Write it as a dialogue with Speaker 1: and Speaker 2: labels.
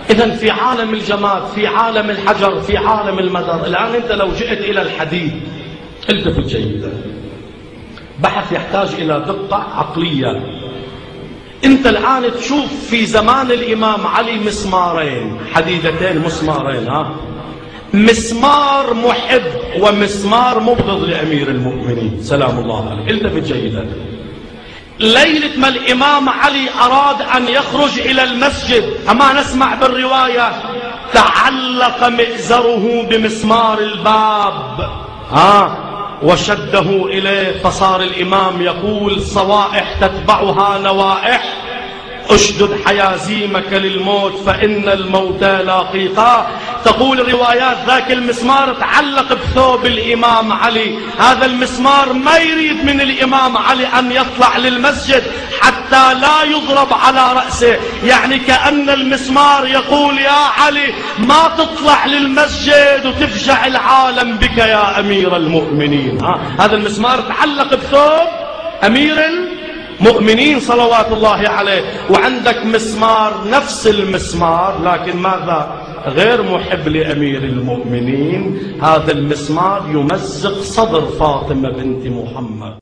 Speaker 1: إذن في عالم الجماد، في عالم الحجر، في عالم المدر. الآن أنت لو جئت إلى الحديد، التفت جيدا، بحث يحتاج إلى دقة عقلية. أنت الآن تشوف في زمان الإمام علي مسمارين، حديدتين، مسمارين، مسمار محب ومسمار مبغض لأمير المؤمنين سلام الله عليه. التفت جيدا، ليلة ما الإمام علي أراد أن يخرج إلى المسجد، أما نسمع بالرواية تعلق مئزره بمسمار الباب وشده إليه، فصار الإمام يقول صوائح تتبعها نوائح، اشدد حيازيمك للموت فإن الموت لاقيقا. تقول روايات ذاك المسمار تعلق بثوب الإمام علي، هذا المسمار ما يريد من الإمام علي أن يطلع للمسجد حتى لا يضرب على رأسه، يعني كأن المسمار يقول يا علي ما تطلع للمسجد وتفجع العالم بك يا أمير المؤمنين. هذا المسمار تعلق بثوب أمير المؤمنين صلوات الله عليه. وعندك مسمار نفس المسمار لكن ماذا؟ غير محب لأمير المؤمنين، هذا المسمار يمزق صدر فاطمة بنت محمد.